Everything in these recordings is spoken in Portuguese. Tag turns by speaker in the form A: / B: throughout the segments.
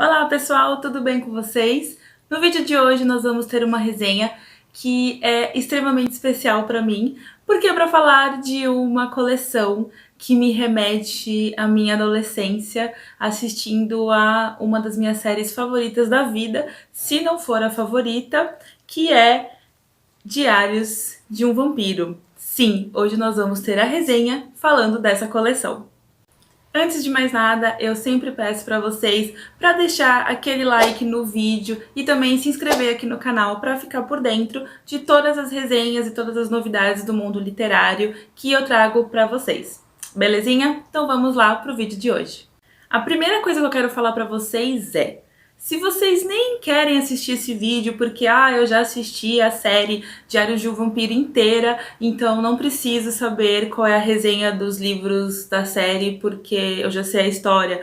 A: Olá pessoal, tudo bem com vocês? No vídeo de hoje nós vamos ter uma resenha que é extremamente especial para mim, porque é para falar de uma coleção que me remete à minha adolescência, assistindo a uma das minhas séries favoritas da vida, se não for a favorita, que é Diários de um Vampiro. Sim, hoje nós vamos ter a resenha falando dessa coleção. Antes de mais nada, eu sempre peço para vocês para deixar aquele like no vídeo e também se inscrever aqui no canal para ficar por dentro de todas as resenhas e todas as novidades do mundo literário que eu trago para vocês. Belezinha? Então vamos lá pro vídeo de hoje. A primeira coisa que eu quero falar para vocês é: se vocês nem querem assistir esse vídeo porque eu já assisti a série Diários de um Vampiro inteira, então não preciso saber qual é a resenha dos livros da série porque eu já sei a história.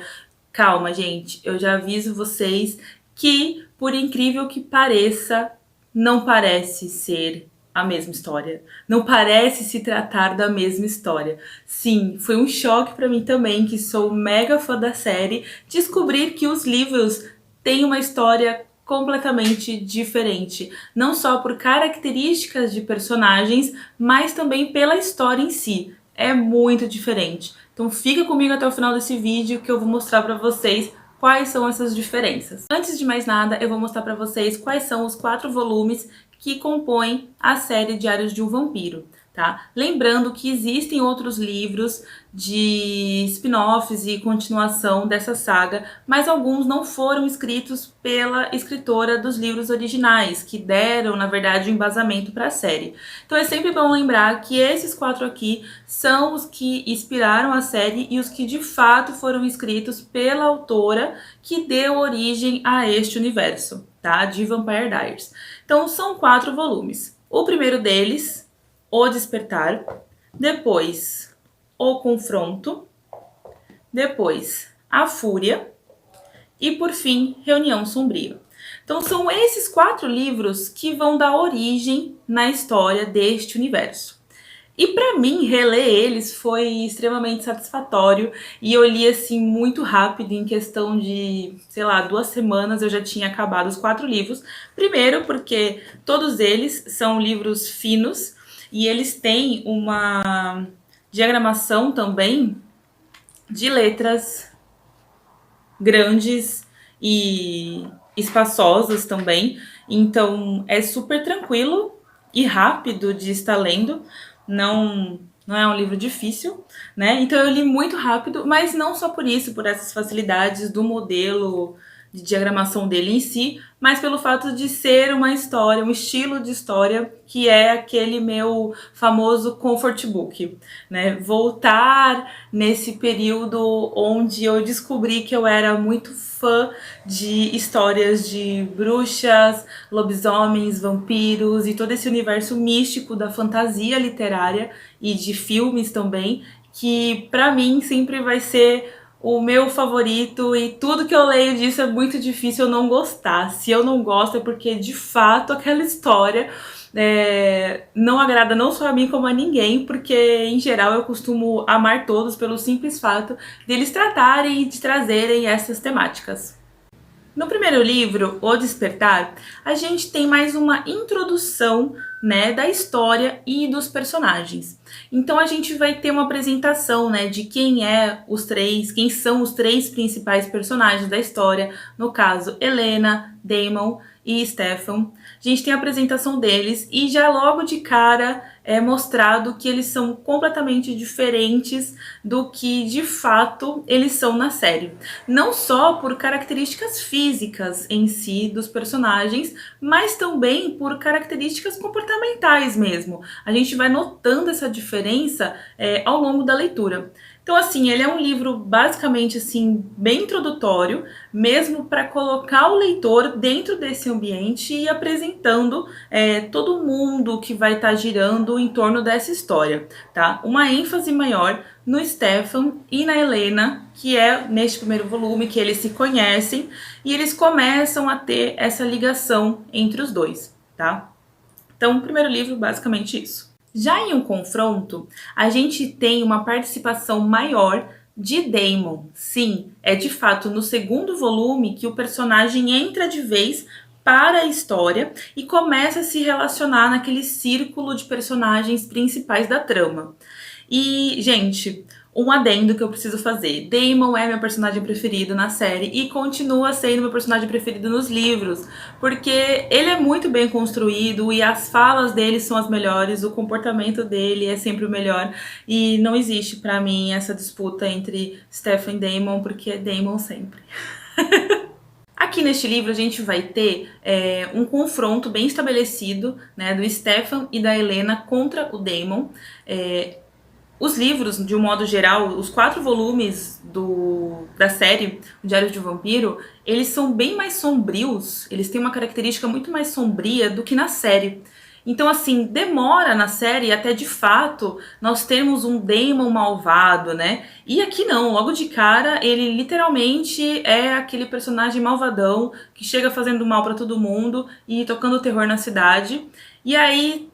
A: Calma, gente, eu já aviso vocês que, por incrível que pareça, não parece ser a mesma história. Não parece se tratar da mesma história. Sim, foi um choque pra mim também, que sou mega fã da série, descobrir que os livros tem uma história completamente diferente, não só por características de personagens, mas também pela história em si. É muito diferente. Então fica comigo até o final desse vídeo que eu vou mostrar pra vocês quais são essas diferenças. Antes de mais nada, eu vou mostrar pra vocês quais são os 4 volumes que compõem a série Diários de um Vampiro. Tá? Lembrando que existem outros livros de spin-offs e continuação dessa saga, mas alguns não foram escritos pela escritora dos livros originais, que deram, na verdade, o embasamento para a série. Então é sempre bom lembrar que esses 4 aqui são os que inspiraram a série e os que de fato foram escritos pela autora que deu origem a este universo, tá? De Vampire Diaries. Então são 4 volumes. O primeiro deles, O Despertar, depois O Confronto, depois A Fúria e, por fim, Reunião Sombria. Então são esses 4 livros que vão dar origem na história deste universo. E para mim, reler eles foi extremamente satisfatório e eu li assim muito rápido, em questão de, 2 semanas eu já tinha acabado os 4 livros. Primeiro porque todos eles são livros finos, e eles têm uma diagramação também de letras grandes e espaçosas também. Então é super tranquilo e rápido de estar lendo. Não é um livro difícil, né? Então eu li muito rápido, mas não só por isso, por essas facilidades do modelo de diagramação dele em si, mas pelo fato de ser uma história, um estilo de história que é aquele meu famoso comfort book, né? Voltar nesse período onde eu descobri que eu era muito fã de histórias de bruxas, lobisomens, vampiros e todo esse universo místico da fantasia literária e de filmes também, que pra mim sempre vai ser o meu favorito, e tudo que eu leio disso é muito difícil eu não gostar. Se eu não gosto é porque de fato aquela história não agrada não só a mim como a ninguém, porque em geral eu costumo amar todos pelo simples fato deles tratarem e de trazerem essas temáticas. No primeiro livro, O Despertar, a gente tem mais uma introdução, né, da história e dos personagens. Então a gente vai ter uma apresentação, né, de quem são os 3 principais personagens da história, no caso Helena, Damon e Stefan. A gente tem a apresentação deles e já logo de cara é mostrado que eles são completamente diferentes do que de fato eles são na série. Não só por características físicas em si dos personagens, mas também por características comportamentais mesmo. A gente vai notando essa diferença ao longo da leitura. Então, assim, ele é um livro basicamente assim bem introdutório, mesmo para colocar o leitor dentro desse ambiente e apresentando todo mundo que vai estar girando em torno dessa história, tá? Uma ênfase maior no Stefan e na Helena, que é neste primeiro volume que eles se conhecem e eles começam a ter essa ligação entre os dois, tá? Então, o primeiro livro, basicamente isso. Já em Um Confronto, a gente tem uma participação maior de Damon. Sim, é de fato no segundo volume que o personagem entra de vez para a história e começa a se relacionar naquele círculo de personagens principais da trama. E, gente, um adendo que eu preciso fazer. Damon é meu personagem preferido na série e continua sendo meu personagem preferido nos livros, porque ele é muito bem construído e as falas dele são as melhores, o comportamento dele é sempre o melhor e não existe pra mim essa disputa entre Stefan e Damon, porque é Damon sempre. Aqui neste livro a gente vai ter um confronto bem estabelecido, né, do Stefan e da Helena contra o Damon. Os livros, de um modo geral, os 4 volumes da série O Diário de um Vampiro, eles são bem mais sombrios, eles têm uma característica muito mais sombria do que na série. Então, assim, demora na série até de fato nós termos um Damon malvado, né? E aqui não, logo de cara ele literalmente é aquele personagem malvadão que chega fazendo mal pra todo mundo e tocando terror na cidade. E aí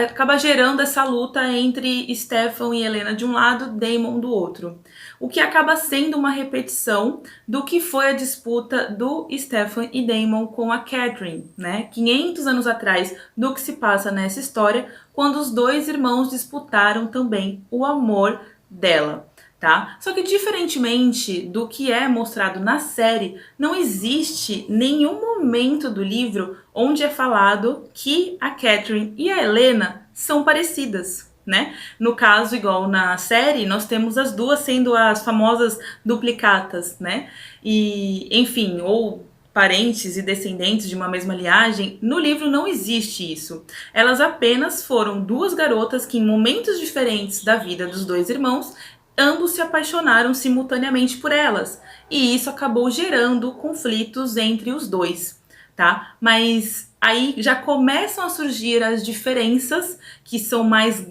A: acaba gerando essa luta entre Stefan e Helena de um lado, Damon do outro. O que acaba sendo uma repetição do que foi a disputa do Stefan e Damon com a Catherine, né? 500 anos atrás do que se passa nessa história, quando os dois irmãos disputaram também o amor dela. Tá? Só que diferentemente do que é mostrado na série, não existe nenhum momento do livro onde é falado que a Catherine e a Helena são parecidas, né? No caso, igual na série, nós temos as duas sendo as famosas duplicatas, né? E, enfim, ou parentes e descendentes de uma mesma linhagem, no livro não existe isso. Elas apenas foram duas garotas que, em momentos diferentes da vida dos dois irmãos, ambos se apaixonaram simultaneamente por elas, e isso acabou gerando conflitos entre os dois, tá? Mas aí já começam a surgir as diferenças que são mais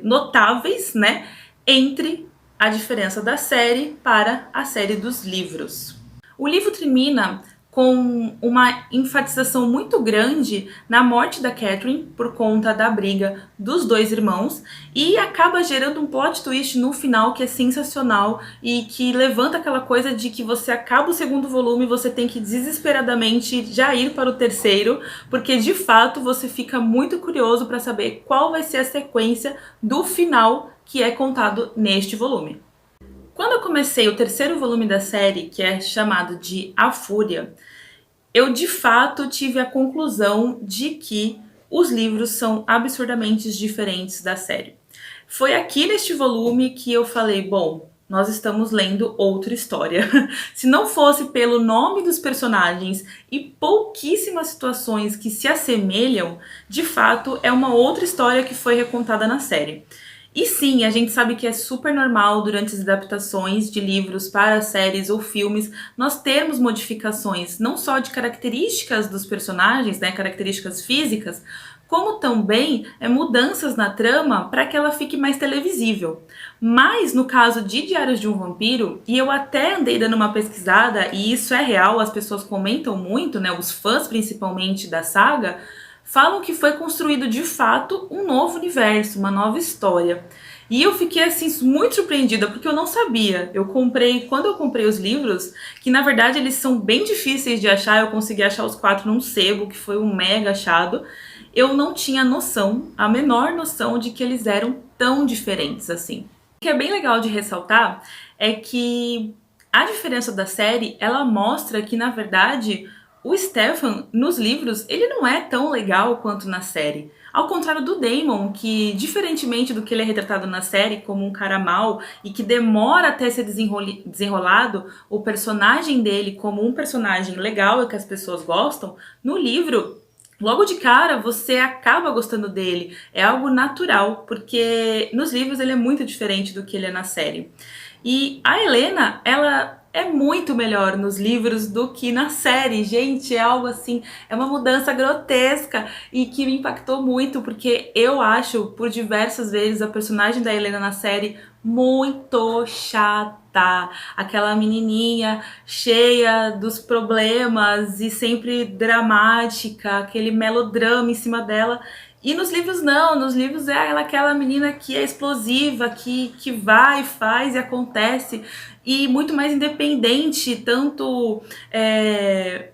A: notáveis, né, entre a diferença da série para a série dos livros. O livro termina com uma enfatização muito grande na morte da Catherine por conta da briga dos dois irmãos e acaba gerando um plot twist no final que é sensacional e que levanta aquela coisa de que você acaba o segundo volume e você tem que desesperadamente já ir para o terceiro, porque de fato você fica muito curioso para saber qual vai ser a sequência do final que é contado neste volume. Quando eu comecei o terceiro volume da série, que é chamado de A Fúria, eu de fato tive a conclusão de que os livros são absurdamente diferentes da série. Foi aqui neste volume que eu falei, bom, nós estamos lendo outra história. Se não fosse pelo nome dos personagens e pouquíssimas situações que se assemelham, de fato é uma outra história que foi recontada na série. E sim, a gente sabe que é super normal durante as adaptações de livros para séries ou filmes nós termos modificações não só de características dos personagens, né, características físicas, como também mudanças na trama para que ela fique mais televisível. Mas no caso de Diários de um Vampiro, e eu até andei dando uma pesquisada, e isso é real, as pessoas comentam muito, né, os fãs principalmente da saga, falam que foi construído de fato um novo universo, uma nova história. E eu fiquei assim muito surpreendida porque eu não sabia. Quando eu comprei os livros, que na verdade eles são bem difíceis de achar, eu consegui achar os 4 num sebo, que foi um mega achado. Eu não tinha noção, a menor noção de que eles eram tão diferentes assim. O que é bem legal de ressaltar é que a diferença da série, ela mostra que na verdade o Stefan, nos livros, ele não é tão legal quanto na série. Ao contrário do Damon, que, diferentemente do que ele é retratado na série como um cara mau e que demora até ser desenrolado, o personagem dele como um personagem legal e que as pessoas gostam, no livro, logo de cara, você acaba gostando dele. É algo natural, porque nos livros ele é muito diferente do que ele é na série. E a Helena, ela é muito melhor nos livros do que na série. Gente, é algo assim, é uma mudança grotesca e que me impactou muito, porque eu acho, por diversas vezes, a personagem da Helena na série muito chata. Aquela menininha cheia dos problemas e sempre dramática, aquele melodrama em cima dela. E nos livros não, nos livros é ela aquela menina que é explosiva, que vai, faz e acontece, e muito mais independente, tanto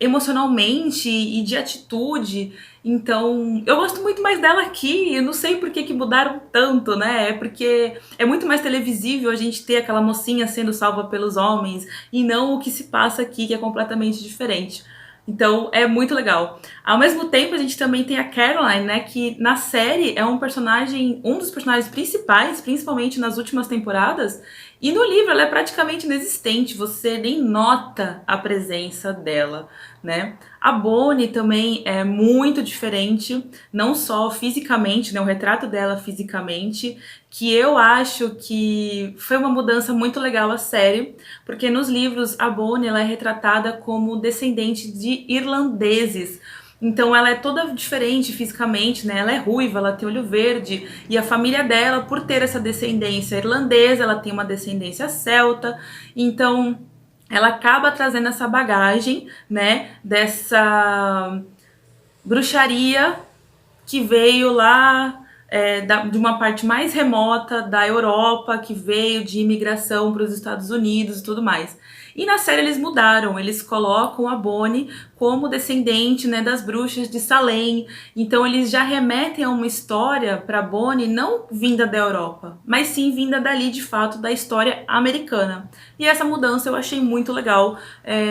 A: emocionalmente e de atitude. Então, eu gosto muito mais dela aqui, eu não sei por que que mudaram tanto, né? É porque é muito mais televisível a gente ter aquela mocinha sendo salva pelos homens, e não o que se passa aqui, que é completamente diferente. Então é muito legal. Ao mesmo tempo, a gente também tem a Caroline, né? Que na série é um personagem, um dos personagens principais, principalmente nas últimas temporadas. E no livro ela é praticamente inexistente, você nem nota a presença dela, né? A Bonnie também é muito diferente, não só fisicamente, né? O retrato dela fisicamente, que eu acho que foi uma mudança muito legal a série, porque nos livros a Bonnie ela é retratada como descendente de irlandeses. Então ela é toda diferente fisicamente, né? Ela é ruiva, ela tem olho verde, e a família dela, por ter essa descendência irlandesa, ela tem uma descendência celta. Então ela acaba trazendo essa bagagem, né, dessa bruxaria que veio lá de uma parte mais remota da Europa, que veio de imigração para os Estados Unidos e tudo mais. E na série eles mudaram, eles colocam a Bonnie como descendente, né, das bruxas de Salem. Então eles já remetem a uma história para Bonnie não vinda da Europa, mas sim vinda dali de fato da história americana. E essa mudança eu achei muito legal,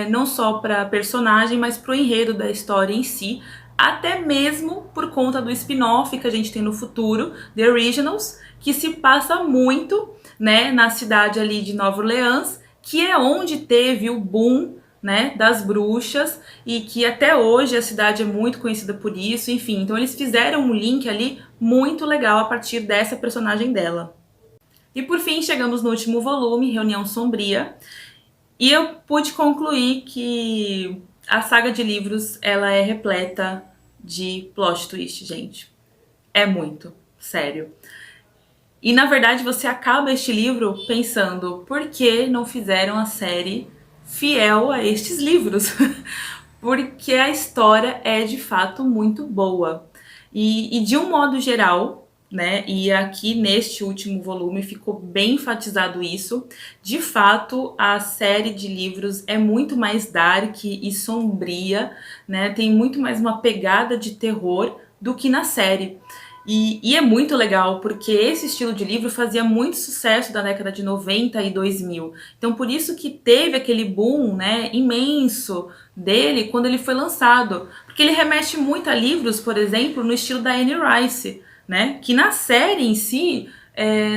A: não só para personagem, mas para o enredo da história em si, até mesmo por conta do spin-off que a gente tem no futuro, The Originals, que se passa muito, né, na cidade ali de Nova Orleans, que é onde teve o boom, né, das bruxas, e que até hoje a cidade é muito conhecida por isso, enfim. Então eles fizeram um link ali muito legal a partir dessa personagem dela. E por fim, chegamos no último volume, Reunião Sombria, e eu pude concluir que a saga de livros, ela é repleta de plot twist, gente. É muito, sério. E na verdade você acaba este livro pensando, por que não fizeram a série fiel a estes livros? Porque a história é de fato muito boa. E de um modo geral, né? E aqui neste último volume ficou bem enfatizado isso. De fato, a série de livros é muito mais dark e sombria, né? Tem muito mais uma pegada de terror do que na série. E é muito legal, porque esse estilo de livro fazia muito sucesso da década de 90 e 2000. Então, por isso que teve aquele boom, né, imenso dele quando ele foi lançado. Porque ele remete muito a livros, por exemplo, no estilo da Anne Rice, né, que na série em si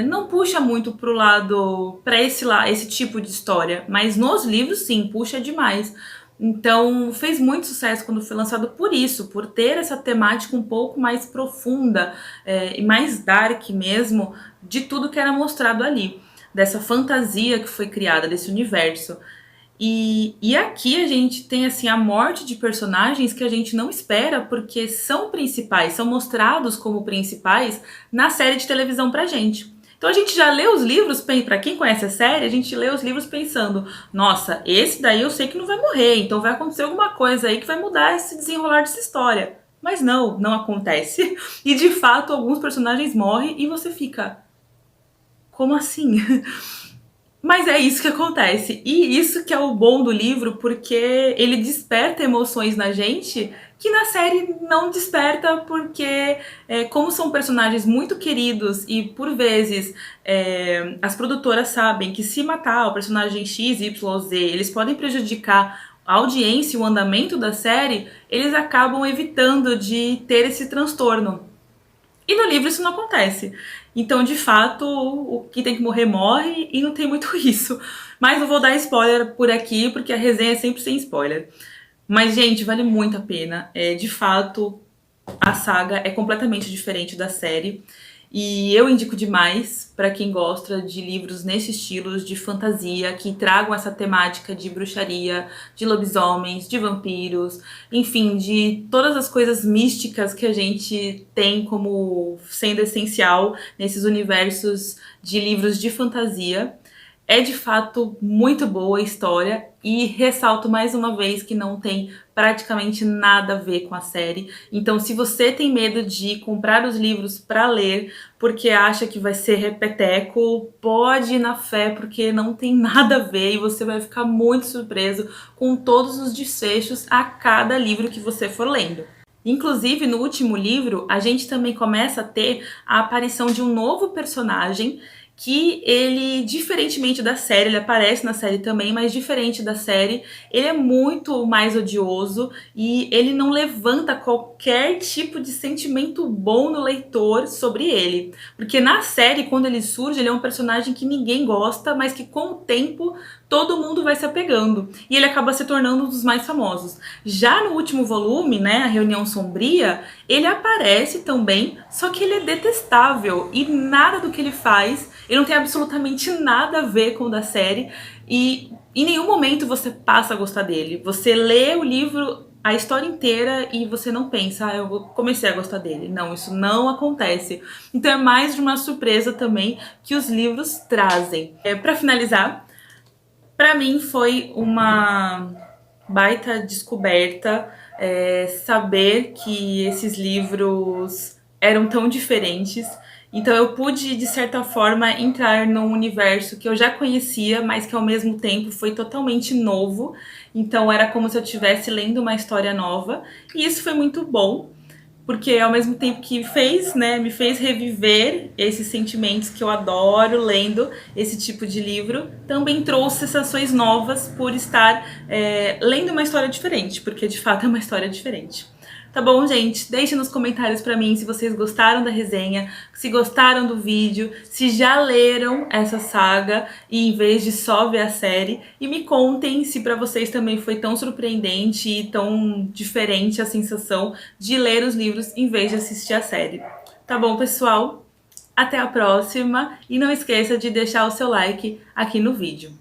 A: não puxa muito pro lado, para esse tipo de história. Mas nos livros, sim, puxa demais. Então, fez muito sucesso quando foi lançado por isso, por ter essa temática um pouco mais profunda e mais dark mesmo, de tudo que era mostrado ali, dessa fantasia que foi criada, desse universo. E aqui a gente tem assim a morte de personagens que a gente não espera, porque são principais, são mostrados como principais na série de televisão pra gente. Então a gente já lê os livros, para quem conhece a série, a gente lê os livros pensando, nossa, esse daí eu sei que não vai morrer, então vai acontecer alguma coisa aí que vai mudar esse desenrolar dessa história. Mas não, não acontece. E de fato alguns personagens morrem e você fica, como assim? Mas é isso que acontece. E isso que é o bom do livro, porque ele desperta emoções na gente que na série não desperta, porque como são personagens muito queridos e por vezes as produtoras sabem que se matar o personagem X, Y, Z, eles podem prejudicar a audiência e o andamento da série, eles acabam evitando de ter esse transtorno. E no livro isso não acontece. Então, de fato, o que tem que morrer, morre e não tem muito isso. Mas não vou dar spoiler por aqui, porque a resenha é sempre sem spoiler. Mas, gente, vale muito a pena. De fato, a saga é completamente diferente da série. E eu indico demais para quem gosta de livros nesse estilo de fantasia, que tragam essa temática de bruxaria, de lobisomens, de vampiros, enfim, de todas as coisas místicas que a gente tem como sendo essencial nesses universos de livros de fantasia. É de fato muito boa a história e ressalto mais uma vez que não tem praticamente nada a ver com a série. Então, se você tem medo de comprar os livros para ler porque acha que vai ser repeteco, pode ir na fé porque não tem nada a ver e você vai ficar muito surpreso com todos os desfechos a cada livro que você for lendo. Inclusive, no último livro, a gente também começa a ter a aparição de um novo personagem que ele, diferentemente da série, ele aparece na série também, mas diferente da série, ele é muito mais odioso e ele não levanta qualquer tipo de sentimento bom no leitor sobre ele. Porque na série, quando ele surge, ele é um personagem que ninguém gosta, mas que com o tempo todo mundo vai se apegando. E ele acaba se tornando um dos mais famosos. Já no último volume, né, a Reunião Sombria, ele aparece também, só que ele é detestável e nada do que ele faz, ele não tem absolutamente nada a ver com o da série e em nenhum momento você passa a gostar dele. Você lê o livro, a história inteira e você não pensa, eu comecei a gostar dele. Não, isso não acontece. Então é mais de uma surpresa também que os livros trazem. Para finalizar, para mim foi uma baita descoberta saber que esses livros eram tão diferentes. Então eu pude, de certa forma, entrar num universo que eu já conhecia, mas que ao mesmo tempo foi totalmente novo. Então era como se eu estivesse lendo uma história nova. E isso foi muito bom, porque ao mesmo tempo que fez, né, me fez reviver esses sentimentos que eu adoro lendo esse tipo de livro, também trouxe sensações novas por estar lendo uma história diferente, porque de fato é uma história diferente. Tá bom, gente? Deixe nos comentários pra mim se vocês gostaram da resenha, se gostaram do vídeo, se já leram essa saga e em vez de só ver a série. E me contem se pra vocês também foi tão surpreendente e tão diferente a sensação de ler os livros em vez de assistir a série. Tá bom, pessoal? Até a próxima e não esqueça de deixar o seu like aqui no vídeo.